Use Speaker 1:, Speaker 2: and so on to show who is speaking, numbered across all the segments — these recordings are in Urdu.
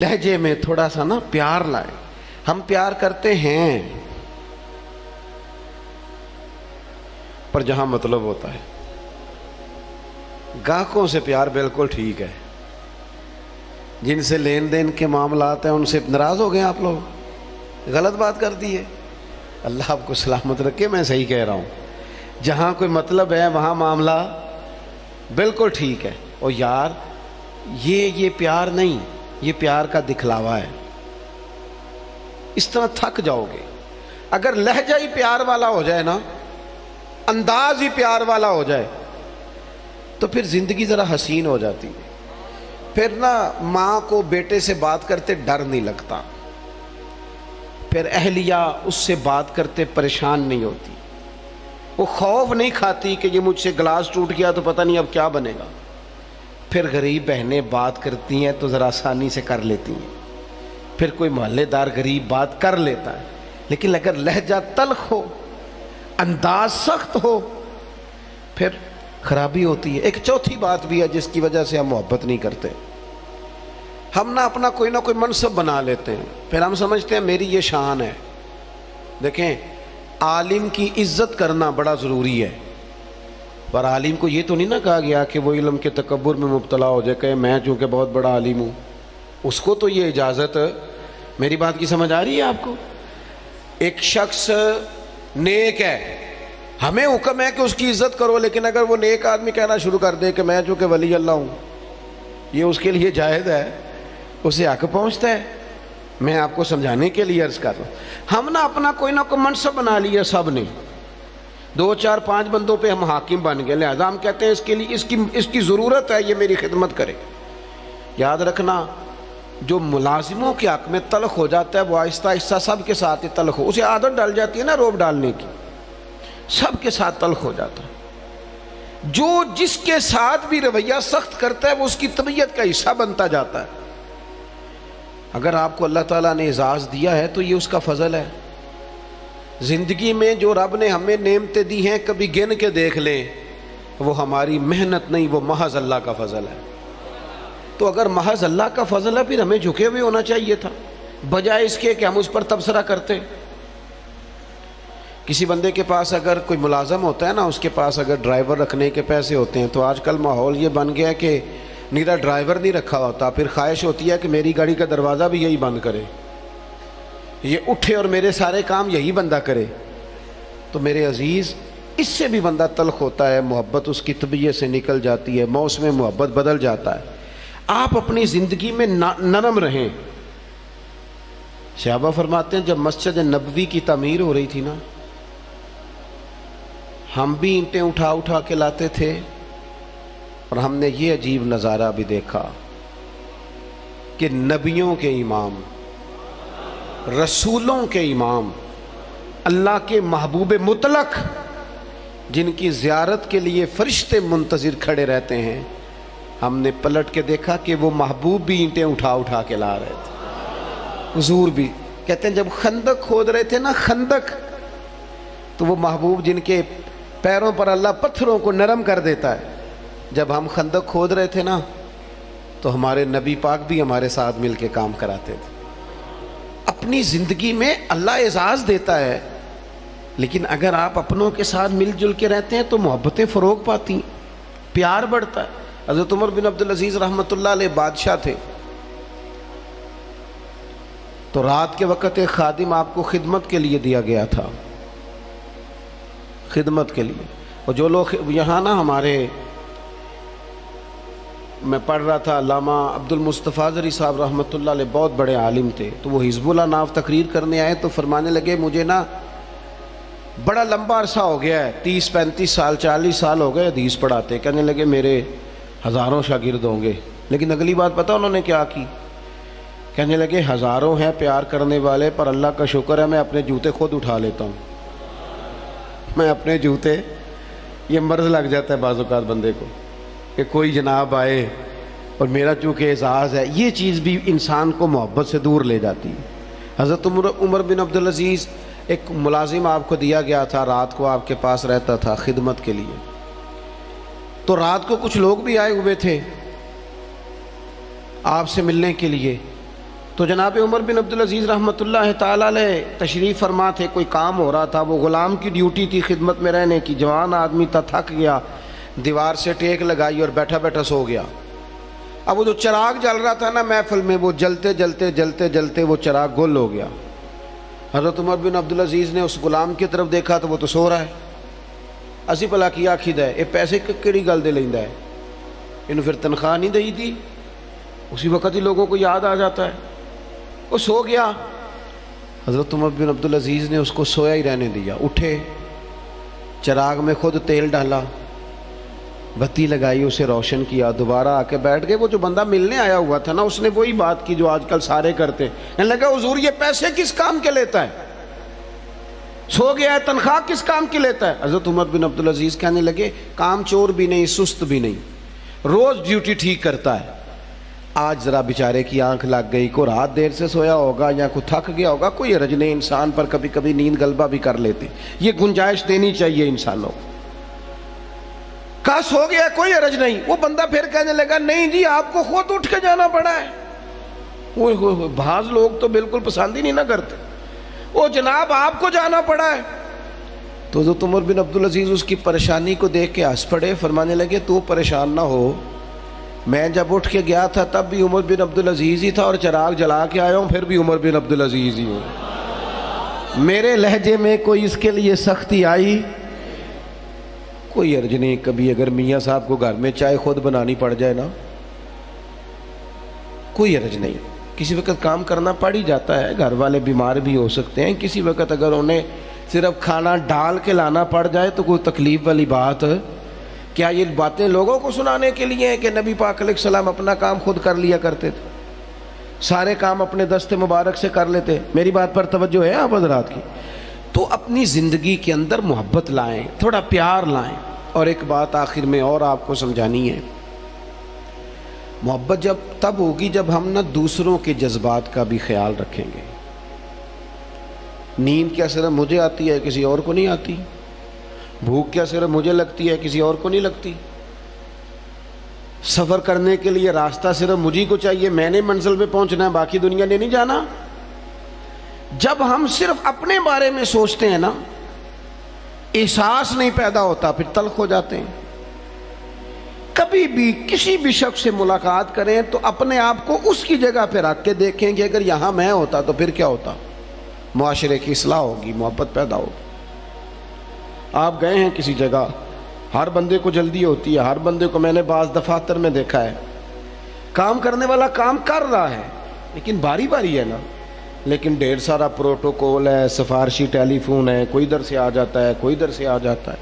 Speaker 1: لہجے میں تھوڑا سا نا پیار لائے. ہم پیار کرتے ہیں پر جہاں مطلب ہوتا ہے. گاہکوں سے پیار بالکل ٹھیک ہے، جن سے لین دین کے معاملات ہیں ان سے ناراض ہو گئے آپ لوگ، غلط بات کر دی ہے. اللہ آپ کو سلامت رکھے. میں صحیح کہہ رہا ہوں. جہاں کوئی مطلب ہے وہاں معاملہ بالکل ٹھیک ہے. اور یار یہ پیار نہیں، یہ پیار کا دکھلاوا ہے. اس طرح تھک جاؤ گے. اگر لہجہ ہی پیار والا ہو جائے نا، انداز ہی پیار والا ہو جائے تو پھر زندگی ذرا حسین ہو جاتی ہے. پھر نا ماں کو بیٹے سے بات کرتے ڈر نہیں لگتا، پھر اہلیہ اس سے بات کرتے پریشان نہیں ہوتی، وہ خوف نہیں کھاتی کہ یہ مجھ سے گلاس ٹوٹ گیا تو پتہ نہیں اب کیا بنے گا. پھر غریب بہنیں بات کرتی ہیں تو ذرا آسانی سے کر لیتی ہیں، پھر کوئی محلے دار غریب بات کر لیتا ہے. لیکن اگر لہجہ تلخ ہو، انداز سخت ہو، پھر خرابی ہوتی ہے. ایک چوتھی بات بھی ہے جس کی وجہ سے ہم محبت نہیں کرتے. ہم نہ اپنا کوئی نہ کوئی منصب بنا لیتے ہیں، پھر ہم سمجھتے ہیں میری یہ شان ہے. دیکھیں، عالم کی عزت کرنا بڑا ضروری ہے، پر عالم کو یہ تو نہیں نہ کہا گیا کہ وہ علم کے تکبر میں مبتلا ہو جائے کہ میں چونکہ بہت بڑا عالم ہوں. اس کو تو یہ اجازت، میری بات کی سمجھ آ رہی ہے آپ کو؟ ایک شخص نیک ہے، ہمیں حکم ہے کہ اس کی عزت کرو، لیکن اگر وہ نیک آدمی کہنا شروع کر دے کہ میں چونکہ ولی اللہ ہوں، یہ اس کے لیے جائز ہے، اسے حق پہنچتا ہے. میں آپ کو سمجھانے کے لیے عرض کر رہا ہوں. ہم نے اپنا کوئی نہ کوئی منصب بنا لیا، سب نے 2 4 5 بندوں پہ ہم حاکم بن گئے، لہذا ہم کہتے ہیں اس کے لیے اس کی ضرورت ہے، یہ میری خدمت کرے. یاد رکھنا، جو ملازموں کے حق میں تلخ ہو جاتا ہے وہ آہستہ آہستہ سب کے ساتھ ہی تلخ ہو، اسے عادت ڈال جاتی ہے نا روب ڈالنے کی، سب کے ساتھ تلخ ہو جاتا ہے. جو جس کے ساتھ بھی رویہ سخت کرتا ہے وہ اس کی طبیعت کا حصہ بنتا جاتا ہے. اگر آپ کو اللہ تعالیٰ نے اعزاز دیا ہے تو یہ اس کا فضل ہے. زندگی میں جو رب نے ہمیں نعمتیں دی ہیں کبھی گن کے دیکھ لیں، وہ ہماری محنت نہیں، وہ محض اللہ کا فضل ہے. تو اگر محض اللہ کا فضل ہے پھر ہمیں جھکے ہوئے ہونا چاہیے تھا، بجائے اس کے کہ ہم اس پر تبصرہ کرتے. کسی بندے کے پاس اگر کوئی ملازم ہوتا ہے نا، اس کے پاس اگر ڈرائیور رکھنے کے پیسے ہوتے ہیں تو آج کل ماحول یہ بن گیا کہ نیرا ڈرائیور نہیں رکھا ہوتا، پھر خواہش ہوتی ہے کہ میری گاڑی کا دروازہ بھی یہی بند کرے، یہ اٹھے اور میرے سارے کام یہی بندہ کرے. تو میرے عزیز، اس سے بھی بندہ تلخ ہوتا ہے، محبت اس کی طبیعت سے نکل جاتی ہے، موسم محبت بدل جاتا ہے. آپ اپنی زندگی میں نرم رہیں. صحابہ فرماتے ہیں جب مسجد نبوی کی تعمیر ہو رہی تھی نا، ہم بھی اینٹیں اٹھا اٹھا کے لاتے تھے، اور ہم نے یہ عجیب نظارہ بھی دیکھا کہ نبیوں کے امام، رسولوں کے امام، اللہ کے محبوب مطلق، جن کی زیارت کے لیے فرشتے منتظر کھڑے رہتے ہیں، ہم نے پلٹ کے دیکھا کہ وہ محبوب بھی اینٹیں اٹھا اٹھا کے لا رہے تھے. حضور بھی کہتے ہیں جب خندق کھود رہے تھے نا، خندق، تو وہ محبوب جن کے پیروں پر اللہ پتھروں کو نرم کر دیتا ہے، جب ہم خندق کھود رہے تھے نا تو ہمارے نبی پاک بھی ہمارے ساتھ مل کے کام کراتے تھے. اپنی زندگی میں اللہ اعزاز دیتا ہے، لیکن اگر آپ اپنوں کے ساتھ مل جل کے رہتے ہیں تو محبتیں فروغ پاتی ہیں، پیار بڑھتا ہے. حضرت عمر بن عبدالعزیز رحمۃ اللہ علیہ بادشاہ تھے، تو رات کے وقت ایک خادم آپ کو خدمت کے لیے دیا گیا تھا، خدمت کے لیے. اور جو لوگ یہاں نا ہمارے، میں پڑھ رہا تھا، علامہ عبد المصطفیٰ زری صاحب رحمۃ اللہ علیہ بہت بڑے عالم تھے، تو وہ حزب اللہ ناف تقریر کرنے آئے تو فرمانے لگے مجھے نا بڑا لمبا عرصہ ہو گیا ہے، 30 35 سال 40 سال ہو گئے حدیث پڑھاتے. کہنے لگے میرے ہزاروں شاگرد ہوں گے. لیکن اگلی بات پتہ انہوں نے کیا کی؟ کہنے لگے ہزاروں ہیں پیار کرنے والے، پر اللہ کا شکر ہے میں اپنے جوتے خود اٹھا لیتا ہوں. میں اپنے جوتے، یہ مرض لگ جاتا ہے بعض اوقات بندے کو کہ کوئی جناب آئے اور میرا چونکہ اعزاز ہے، یہ چیز بھی انسان کو محبت سے دور لے جاتی ہے. حضرت عمر بن عبدالعزیز، ایک ملازم آپ کو دیا گیا تھا، رات کو آپ کے پاس رہتا تھا خدمت کے لیے. تو رات کو کچھ لوگ بھی آئے ہوئے تھے آپ سے ملنے کے لیے. تو جناب عمر بن عبدالعزیز رحمۃ اللہ تعالیٰ علیہ تشریف فرما تھے، کوئی کام ہو رہا تھا، وہ غلام کی ڈیوٹی تھی خدمت میں رہنے کی، جوان آدمی تھا، تھک گیا، دیوار سے ٹیک لگائی اور بیٹھا بیٹھا سو گیا۔ اب وہ جو چراغ جل رہا تھا نا محفل میں، وہ جلتے جلتے جلتے جلتے وہ چراغ گل ہو گیا۔ حضرت عمر بن عبدالعزیز نے اس غلام کی طرف دیکھا تو وہ تو سو رہا ہے۔ اسی بھلا کی آخید ہے، یہ پیسے کیڑی گل دے لیندا ہے، انہوں پھر تنخواہ نہیں دئی تھی؟ اسی وقت ہی لوگوں کو یاد آ جاتا ہے۔ وہ سو گیا، حضرت عمر بن عبدالعزیز نے اس کو سویا ہی رہنے دیا، اٹھے، چراغ میں خود تیل ڈالا، بتی لگائی، اسے روشن کیا، دوبارہ آ کے بیٹھ گئے۔ وہ جو بندہ ملنے آیا ہوا تھا نا، اس نے وہی بات کی جو آج کل سارے کرتے ہیں، کہنے لگا حضور یہ پیسے کس کام کے لیتا ہے، سو گیا ہے، تنخواہ کس کام کی لیتا ہے؟ حضرت عمر بن عبدالعزیز کہنے لگے کام چور بھی نہیں، سست بھی نہیں، روز ڈیوٹی ٹھیک کرتا ہے، آج ذرا بیچارے کی آنکھ لگ گئی، کوئی رات دیر سے سویا ہوگا یا کوئی تھک گیا ہوگا، کوئی حرج نہیں، انسان پر کبھی کبھی نیند غلبہ بھی کر لیتے، یہ گنجائش دینی چاہیے انسانوں کو۔ کہا سو گیا کوئی حرج نہیں۔ وہ بندہ پھر کہنے لگا نہیں جی آپ کو خود اٹھ کے جانا پڑا ہے۔ بعض لوگ تو بالکل پسند ہی نہیں نہ کرتے، وہ جناب آپ کو جانا پڑا ہے۔ تو حضرت عمر بن عبدالعزیز اس کی پریشانی کو دیکھ کے ہنس پڑے، فرمانے لگے تو پریشان نہ ہو، میں جب اٹھ کے گیا تھا تب بھی عمر بن عبدالعزیز ہی تھا، اور چراغ جلا کے آیا ہوں پھر بھی عمر بن عبدالعزیز ہی ہوں، میرے لہجے میں کوئی اس کے لیے سختی آئی کوئی حرج نہیں۔ کبھی اگر میاں صاحب کو گھر میں چائے خود بنانی پڑ جائے نا، کوئی حرج نہیں، کسی وقت کام کرنا پڑ ہی جاتا ہے، گھر والے بیمار بھی ہو سکتے ہیں، کسی وقت اگر انہیں صرف کھانا ڈال کے لانا پڑ جائے تو کوئی تکلیف والی بات۔ کیا یہ باتیں لوگوں کو سنانے کے لیے ہیں کہ نبی پاک علیہ السلام اپنا کام خود کر لیا کرتے تھے، سارے کام اپنے دست مبارک سے کر لیتے؟ میری بات پر توجہ ہے آپ حضرات کی؟ تو اپنی زندگی کے اندر محبت لائیں، تھوڑا پیار لائیں۔ اور ایک بات آخر میں اور آپ کو سمجھانی ہے، محبت جب تب ہوگی جب ہم نہ دوسروں کے جذبات کا بھی خیال رکھیں گے۔ نیند کیا صرف مجھے آتی ہے، کسی اور کو نہیں آتی؟ بھوک کیا صرف مجھے لگتی ہے، کسی اور کو نہیں لگتی؟ سفر کرنے کے لیے راستہ صرف مجھے کو چاہیے، میں نے منزل پہ پہنچنا ہے، باقی دنیا نے نہیں جانا۔ جب ہم صرف اپنے بارے میں سوچتے ہیں نا، احساس نہیں پیدا ہوتا، پھر تلخ ہو جاتے ہیں۔ کبھی بھی کسی بھی شخص سے ملاقات کریں تو اپنے آپ کو اس کی جگہ پہ رکھ کے دیکھیں کہ اگر یہاں میں ہوتا تو پھر کیا ہوتا، معاشرے کی اصلاح ہوگی، محبت پیدا ہوگی۔ آپ گئے ہیں کسی جگہ، ہر بندے کو جلدی ہوتی ہے، ہر بندے کو میں نے بعض دفاتر میں دیکھا ہے، کام کرنے والا کام کر رہا ہے لیکن باری باری ہے نا، لیکن ڈھیر سارا پروٹوکول ہے، سفارشی ٹیلی فون ہے، کوئی ادھر سے آ جاتا ہے، کوئی ادھر سے آ جاتا ہے۔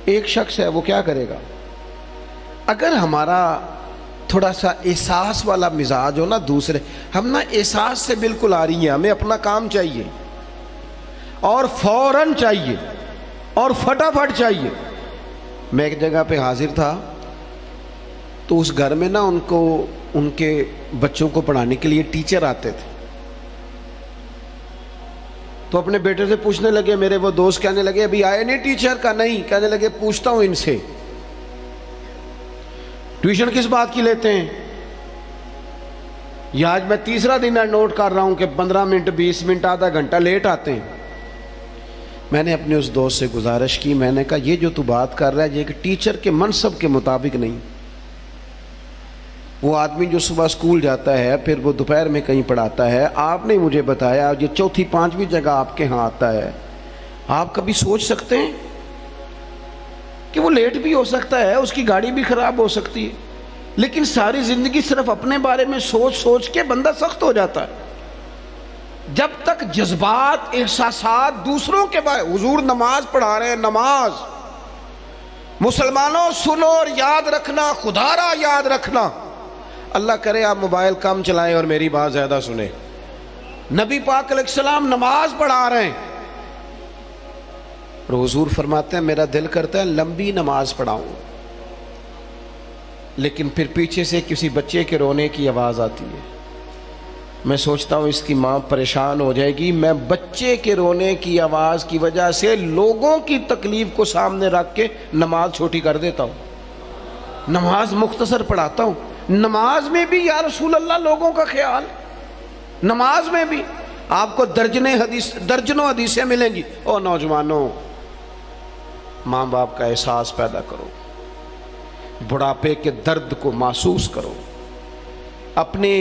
Speaker 1: ایک شخص ہے، وہ کیا کرے گا؟ اگر ہمارا تھوڑا سا احساس والا مزاج ہو نا، دوسرے ہم نا احساس سے بالکل آ رہی ہیں، ہمیں اپنا کام چاہیے اور فوراً چاہیے اور فٹافٹ چاہیے۔ میں ایک جگہ پہ حاضر تھا تو اس گھر میں نا ان کے بچوں کو پڑھانے کے لیے ٹیچر آتے تھے، تو اپنے بیٹے سے پوچھنے لگے، میرے وہ دوست کہنے لگے ابھی آئے نہیں ٹیچر کا؟ نہیں۔ کہنے لگے پوچھتا ہوں ان سے ٹیوشن کس بات کی لیتے ہیں؟ یہ آج میں تیسرا دن نوٹ کر رہا ہوں کہ 15 منٹ 20 منٹ آدھا گھنٹہ لیٹ آتے ہیں۔ میں نے اپنے اس دوست سے گزارش کی، میں نے کہا یہ جو تو بات کر رہا ہے یہ کہ ٹیچر کے منصب کے مطابق نہیں، وہ آدمی جو صبح اسکول جاتا ہے پھر وہ دوپہر میں کہیں پڑھاتا ہے، آپ نے مجھے بتایا یہ چوتھی پانچویں جگہ آپ کے ہاں آتا ہے، آپ کبھی سوچ سکتے ہیں کہ وہ لیٹ بھی ہو سکتا ہے، اس کی گاڑی بھی خراب ہو سکتی ہے، لیکن ساری زندگی صرف اپنے بارے میں سوچ سوچ کے بندہ سخت ہو جاتا ہے۔ جب تک جذبات احساسات دوسروں کے بارے، حضور نماز پڑھا رہے ہیں، نماز، مسلمانوں سنو اور یاد رکھنا، خدا را یاد رکھنا، اللہ کرے آپ موبائل کم چلائیں اور میری بات زیادہ سنیں۔ نبی پاک علیہ السلام نماز پڑھا رہے ہیں اور حضور فرماتے ہیں میرا دل کرتا ہے لمبی نماز پڑھاؤں، لیکن پھر پیچھے سے کسی بچے کے رونے کی آواز آتی ہے، میں سوچتا ہوں اس کی ماں پریشان ہو جائے گی، میں بچے کے رونے کی آواز کی وجہ سے لوگوں کی تکلیف کو سامنے رکھ کے نماز چھوٹی کر دیتا ہوں، نماز مختصر پڑھاتا ہوں۔ نماز میں بھی یا رسول اللہ لوگوں کا خیال، نماز میں بھی آپ کو درجنوں حدیثیں ملیں گی. او نوجوانوں، ماں باپ کا احساس پیدا کرو، بڑھاپے کے درد کو محسوس کرو، اپنے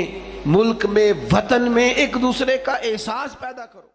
Speaker 1: ملک میں، وطن میں ایک دوسرے کا احساس پیدا کرو.